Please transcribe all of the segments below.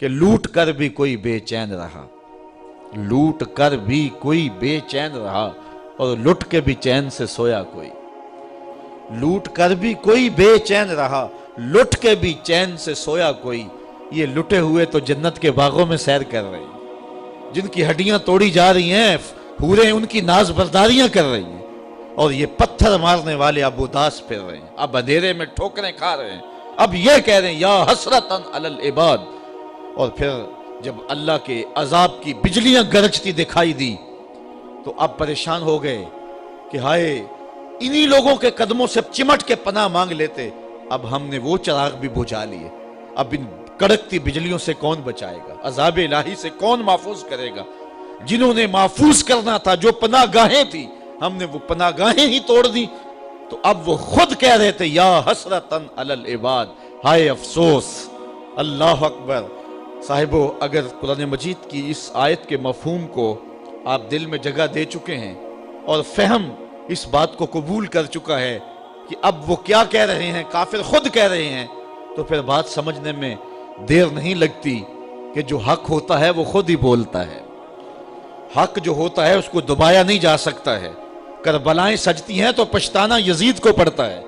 کہ لوٹ کر بھی کوئی بے چین رہا، لوٹ کر بھی کوئی بے چین رہا اور لٹ کے بھی چین سے سویا کوئی، لوٹ کر بھی کوئی بے چین رہا لٹ کے بھی چین سے سویا کوئی۔ یہ لٹے ہوئے تو جنت کے باغوں میں سیر کر رہے ہیں، جن کی ہڈیاں توڑی جا رہی ہیں حوریں ان کی ناز برداریاں کر رہی ہیں، اور یہ پتھر مارنے والے اب اداس پھر رہے ہیں، اب اندھیرے میں ٹھوکریں کھا رہے ہیں، اب یہ کہہ رہے ہیں یا حسرتاً علی العباد۔ اور پھر جب اللہ کے عذاب کی بجلیاں گرجتی دکھائی دی تو اب پریشان ہو گئے کہ ہائے انہی لوگوں کے قدموں سے چمٹ کے پناہ مانگ لیتے، اب ہم نے وہ چراغ بھی بجھا لیے، اب ان کڑکتی بجلیوں سے کون بچائے گا، عذاب الہی سے کون محفوظ کرے گا؟ جنہوں نے محفوظ کرنا تھا، جو پناہ گاہیں تھی، ہم نے وہ پناہ گاہیں ہی توڑ دی۔ تو اب وہ خود کہہ رہے تھے یا حسرتاً علی العباد، ہائے افسوس۔ اللہ اکبر۔ صاحبو، اگر قرآن مجید کی اس آیت کے مفہوم کو آپ دل میں جگہ دے چکے ہیں اور فہم اس بات کو قبول کر چکا ہے کہ اب وہ کیا کہہ رہے ہیں، کافر خود کہہ رہے ہیں، تو پھر بات سمجھنے میں دیر نہیں لگتی کہ جو حق ہوتا ہے وہ خود ہی بولتا ہے۔ حق جو ہوتا ہے اس کو دبایا نہیں جا سکتا ہے۔ کربلائیں سجتی ہیں تو پچھتانا یزید کو پڑتا ہے،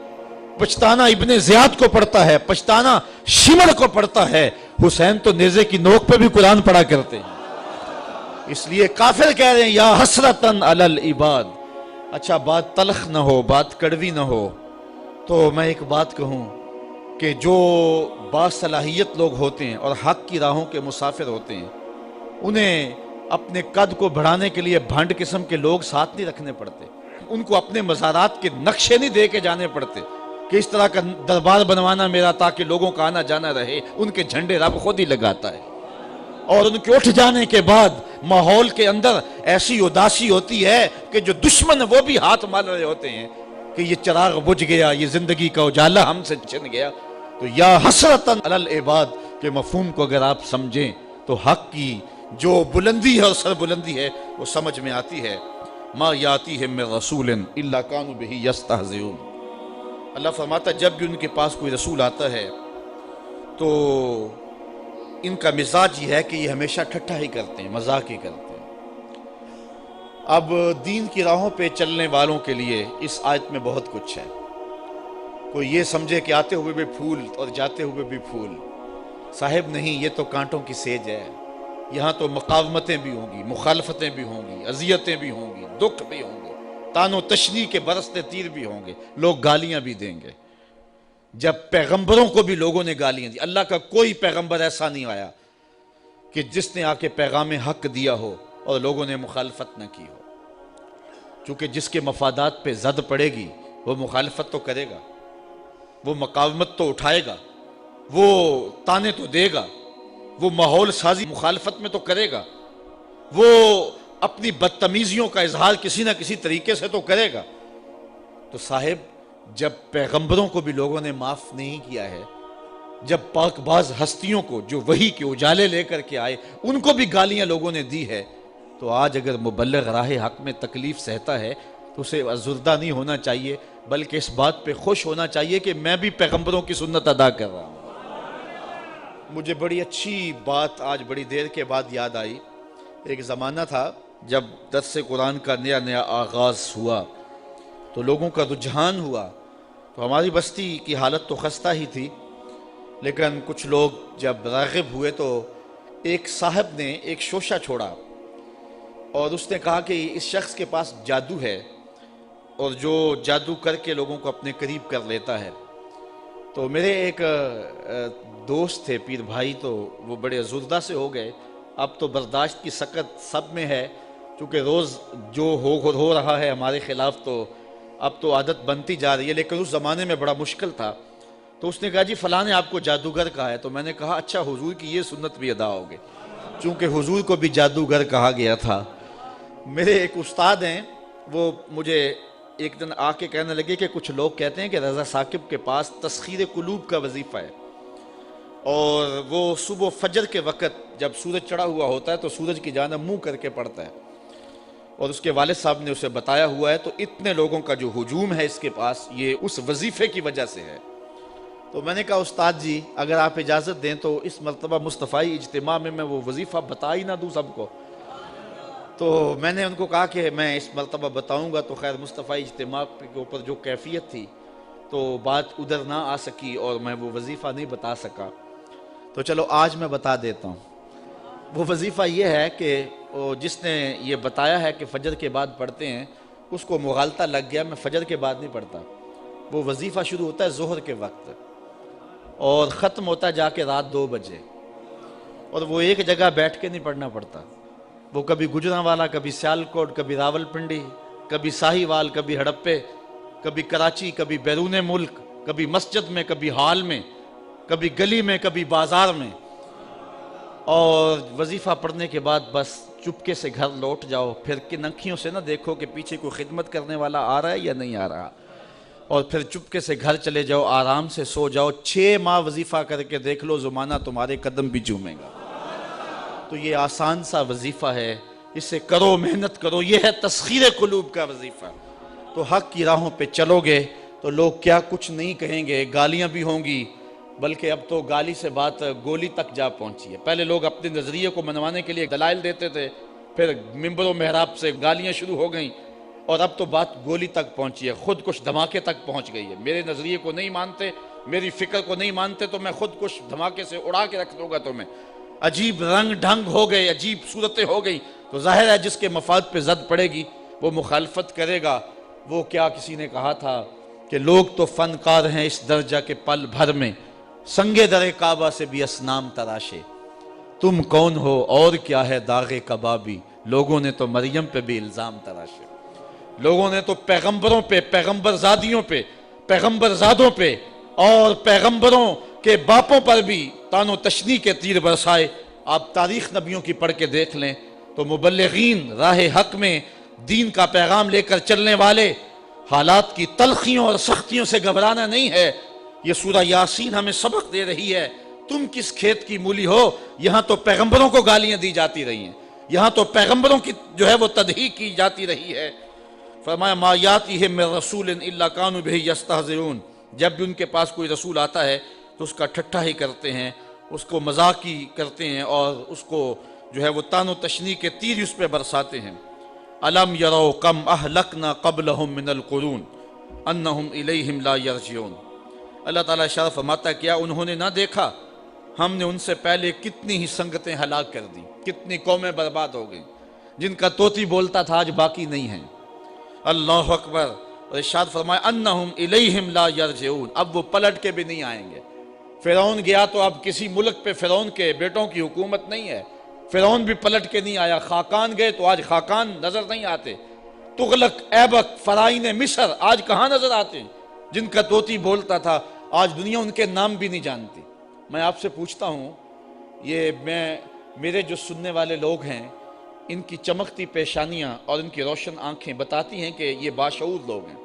پچھتانا ابن زیاد کو پڑتا ہے، پچھتانا شمر کو پڑتا ہے۔ حسین تو نیزے کی نوک پہ بھی قرآن پڑھا کرتے ہیں۔ اس لیے کافر کہہ رہے ہیں یا حسرتاً علی العباد۔ اچھا، بات تلخ نہ ہو، بات کڑوی نہ ہو، تو میں ایک بات کہوں کہ جو باصلاحیت لوگ ہوتے ہیں اور حق کی راہوں کے مسافر ہوتے ہیں، انہیں اپنے قد کو بڑھانے کے لیے بھنڈ قسم کے لوگ ساتھ نہیں رکھنے پڑتے، ان کو اپنے مزارات کے نقشے نہیں دے کے جانے پڑتے کہ اس طرح کا دربار بنوانا میرا تاکہ لوگوں کا آنا جانا رہے۔ ان کے جھنڈے رب خود ہی لگاتا ہے، اور ان کے اٹھ جانے کے بعد ماحول کے اندر ایسی اداسی ہوتی ہے کہ جو دشمن وہ بھی ہاتھ مال رہے ہوتے ہیں کہ یہ چراغ بجھ گیا، یہ زندگی کا اجالا ہم سے چھن گیا۔ تو یا حسرتاً علی العباد کے مفہوم کو اگر آپ سمجھیں تو حق کی جو بلندی ہے اور سر بلندی ہے وہ سمجھ میں آتی ہے۔ ما یاتیہم من رسول الا کانوا بہ یستہزئون۔ اللہ فرماتا ہے جب بھی ان کے پاس کوئی رسول آتا ہے تو ان کا مزاج یہ ہے کہ یہ ہمیشہ ٹھٹھا ہی کرتے ہیں، مذاق ہی کرتے ہیں۔ اب دین کی راہوں پہ چلنے والوں کے لیے اس آیت میں بہت کچھ ہے۔ کوئی یہ سمجھے کہ آتے ہوئے بھی پھول اور جاتے ہوئے بھی پھول، صاحب نہیں، یہ تو کانٹوں کی سیج ہے۔ یہاں تو مقاومتیں بھی ہوں گی، مخالفتیں بھی ہوں گی، اذیتیں بھی ہوں گی، دکھ بھی ہوں گے، تان و تشنیع کے برستے تیر بھی ہوں گے، لوگ گالیاں بھی دیں گے۔ جب پیغمبروں کو بھی لوگوں نے گالیاں دی، اللہ کا کوئی پیغمبر ایسا نہیں آیا کہ جس نے آ کے پیغام حق دیا ہو اور لوگوں نے مخالفت نہ کی ہو، چونکہ جس کے مفادات پہ زد پڑے گی وہ مخالفت تو کرے گا، وہ مقاومت تو اٹھائے گا، وہ تانے تو دے گا، وہ ماحول سازی مخالفت میں تو کرے گا، وہ اپنی بدتمیزیوں کا اظہار کسی نہ کسی طریقے سے تو کرے گا۔ تو صاحب جب پیغمبروں کو بھی لوگوں نے معاف نہیں کیا ہے، جب پاک باز ہستیوں کو جو وحی کے اجالے لے کر کے آئے ان کو بھی گالیاں لوگوں نے دی ہے، تو آج اگر مبلغ راہ حق میں تکلیف سہتا ہے تو اسے ازردہ نہیں ہونا چاہیے، بلکہ اس بات پہ خوش ہونا چاہیے کہ میں بھی پیغمبروں کی سنت ادا کر رہا ہوں۔ مجھے بڑی اچھی بات آج بڑی دیر کے بعد یاد آئی۔ ایک زمانہ تھا جب درس قرآن کا نیا نیا آغاز ہوا تو لوگوں کا رجحان ہوا، تو ہماری بستی کی حالت تو خستہ ہی تھی، لیکن کچھ لوگ جب راغب ہوئے تو ایک صاحب نے ایک شوشہ چھوڑا اور اس نے کہا کہ اس شخص کے پاس جادو ہے اور جو جادو کر کے لوگوں کو اپنے قریب کر لیتا ہے۔ تو میرے ایک دوست تھے پیر بھائی، تو وہ بڑے ازردہ سے ہو گئے۔ اب تو برداشت کی سکت سب میں ہے، چونکہ روز جو ہو رہا ہے ہمارے خلاف تو اب تو عادت بنتی جا رہی ہے، لیکن اس زمانے میں بڑا مشکل تھا۔ تو اس نے کہا جی فلاں نے آپ کو جادوگر کہا ہے۔ تو میں نے کہا اچھا، حضور کی یہ سنت بھی ادا ہوگی، چونکہ حضور کو بھی جادوگر کہا گیا تھا۔ میرے ایک استاد ہیں، وہ مجھے ایک دن آ کے کہنے لگے کہ کچھ لوگ کہتے ہیں کہ رضا ثاقب کے پاس تسخیر قلوب کا وظیفہ ہے، اور وہ صبح فجر کے وقت جب سورج چڑھا ہوا ہوتا ہے تو سورج کی جانب منہ کر کے پڑھتا ہے، اور اس کے والد صاحب نے اسے بتایا ہوا ہے، تو اتنے لوگوں کا جو ہجوم ہے اس کے پاس یہ اس وظیفے کی وجہ سے ہے۔ تو میں نے کہا استاد جی اگر آپ اجازت دیں تو اس مرتبہ مصطفی اجتماع میں وہ وظیفہ بتا ہی نہ دوں سب کو. تو میں نے ان کو کہا کہ میں اس مرتبہ بتاؤں گا. تو خیر مصطفی اجتماع کے اوپر جو کیفیت تھی تو بات ادھر نہ آ سکی اور میں وہ وظیفہ نہیں بتا سکا. تو چلو آج میں بتا دیتا ہوں. وہ وظیفہ یہ ہے کہ جس نے یہ بتایا ہے کہ فجر کے بعد پڑھتے ہیں اس کو مغالطہ لگ گیا. میں فجر کے بعد نہیں پڑھتا. وہ وظیفہ شروع ہوتا ہے ظہر کے وقت اور ختم ہوتا ہے جا کے رات 2 بجے. اور وہ ایک جگہ بیٹھ کے نہیں پڑھنا پڑتا. وہ کبھی گجرانوالا، کبھی سیالکوٹ، کبھی راول پنڈی، کبھی ساہیوال، کبھی ہڑپے، کبھی کراچی، کبھی بیرون ملک، کبھی مسجد میں، کبھی ہال میں، کبھی گلی میں، کبھی بازار میں. اور وظیفہ پڑھنے کے بعد بس چپکے سے گھر لوٹ جاؤ. پھر کن انکھیوں سے نہ دیکھو کہ پیچھے کوئی خدمت کرنے والا آ رہا ہے یا نہیں آ رہا. اور پھر چپکے سے گھر چلے جاؤ، آرام سے سو جاؤ. 6 ماہ وظیفہ کر کے دیکھ لو، زمانہ تمہارے قدم بھی چومے گا. تو یہ آسان سا وظیفہ ہے، اسے کرو، محنت کرو. یہ ہے تسخیر قلوب کا وظیفہ. تو حق کی راہوں پہ چلو گے تو لوگ کیا کچھ نہیں کہیں گے. گالیاں بھی ہوں گی، بلکہ اب تو گالی سے بات گولی تک جا پہنچی ہے. پہلے لوگ اپنے نظریے کو منوانے کے لیے دلائل دیتے تھے، پھر ممبر و محراب سے گالیاں شروع ہو گئیں، اور اب تو بات گولی تک پہنچی ہے، خود کش دھماکے تک پہنچ گئی ہے. میرے نظریے کو نہیں مانتے، میری فکر کو نہیں مانتے تو میں خود کش دھماکے سے اڑا کے رکھ دوں گا تمہیں. عجیب رنگ ڈھنگ ہو گئے، عجیب صورتیں ہو گئی. تو ظاہر ہے جس کے مفاد پہ زد پڑے گی وہ مخالفت کرے گا. وہ کیا کسی نے کہا تھا کہ لوگ تو فنکار ہیں اس درجہ کے پل بھر میں، سنگے در کعبہ سے بھی اصنام تراشے. تم کون ہو اور کیا ہے داغ کبابی، لوگوں نے تو مریم پہ بھی الزام تراشے. لوگوں نے تو پیغمبروں پہ، پیغمبر زادیوں پہ، پیغمبر زادوں پہ اور پیغمبروں کے باپوں پر بھی تان و تشنیع کے تیر برسائے. آپ تاریخ نبیوں کی پڑھ کے دیکھ لیں تو مبلغین راہ حق میں دین کا پیغام لے کر چلنے والے، حالات کی تلخیوں اور سختیوں سے گھبرانا نہیں ہے. یہ سورہ یاسین ہمیں سبق دے رہی ہے. تم کس کھیت کی مولی ہو؟ یہاں تو پیغمبروں کو گالیاں دی جاتی رہی ہیں، یہاں تو پیغمبروں کی جو ہے وہ تضحیق کی جاتی رہی ہے. فرمایا ما یاتیہم من رسول الا کانوا بہ یستہزئون. جب بھی ان کے پاس کوئی رسول آتا ہے تو اس کا ٹھٹھا ہی کرتے ہیں، اس کو مذاق ہی کرتے ہیں اور اس کو جو ہے وہ تان و تشنیع کے تیر اس پہ برساتے ہیں. الم یروا کم اہلکنا قبلہم من القرون انہم الیہم لا یرجعون. اللہ تعالیٰ ارشاد فرماتا ہے کیا انہوں نے نہ دیکھا ہم نے ان سے پہلے کتنی ہی سنگتیں ہلاک کر دیں، کتنی قومیں برباد ہو گئیں، جن کا طوطی بولتا تھا آج باقی نہیں ہیں. اللہ اکبر. اور ارشاد فرمایا انہم الیہم لا یرجعون، اب وہ پلٹ کے بھی نہیں آئیں گے. فرعون گیا تو اب کسی ملک پہ فرعون کے بیٹوں کی حکومت نہیں ہے، فرعون بھی پلٹ کے نہیں آیا. خاقان گئے تو آج خاقان نظر نہیں آتے. تغلق، ایبک، فرعین مصر آج کہاں نظر آتے ہیں؟ جن کا طوطی بولتا تھا آج دنیا ان کے نام بھی نہیں جانتی. میں آپ سے پوچھتا ہوں، یہ میرے جو سننے والے لوگ ہیں ان کی چمکتی پیشانیاں اور ان کی روشن آنکھیں بتاتی ہیں کہ یہ باشعور لوگ ہیں.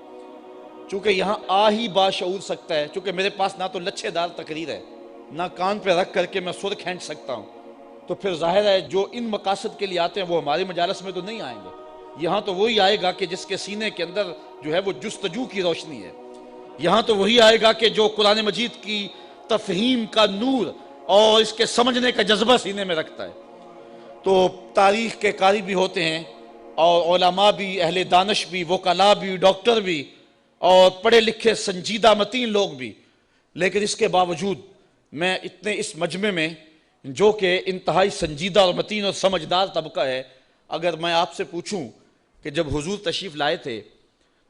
چونکہ یہاں آ ہی باشعور سکتا ہے، چونکہ میرے پاس نہ تو لچھے دار تقریر ہے، نہ کان پہ رکھ کر کے میں سر کھینچ سکتا ہوں. تو پھر ظاہر ہے جو ان مقاصد کے لیے آتے ہیں وہ ہمارے مجالس میں تو نہیں آئیں گے. یہاں تو وہی آئے گا کہ جس کے سینے کے اندر جو ہے وہ جستجو کی روشنی ہے. یہاں تو وہی آئے گا کہ جو قرآن مجید کی تفہیم کا نور اور اس کے سمجھنے کا جذبہ سینے میں رکھتا ہے. تو تاریخ کے قاری بھی ہوتے ہیں اور علماء بھی، اہل دانش بھی، وکلاء بھی، ڈاکٹر بھی اور پڑھے لکھے سنجیدہ متین لوگ بھی. لیکن اس کے باوجود میں اتنے اس مجمع میں جو کہ انتہائی سنجیدہ اور متین اور سمجھدار طبقہ ہے، اگر میں آپ سے پوچھوں کہ جب حضور تشریف لائے تھے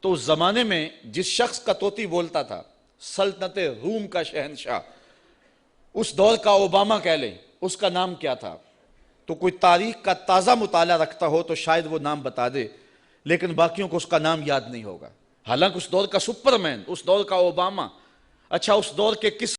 تو اس زمانے میں جس شخص کا طوطی بولتا تھا، سلطنت روم کا شہنشاہ، اس دور کا اوباما کہہ لیں، اس کا نام کیا تھا؟ تو کوئی تاریخ کا تازہ مطالعہ رکھتا ہو تو شاید وہ نام بتا دے، لیکن باقیوں کو اس کا نام یاد نہیں ہوگا. حالانکہ اس دور کا سپرمین، اس دور کا اوباما. اچھا اس دور کے کس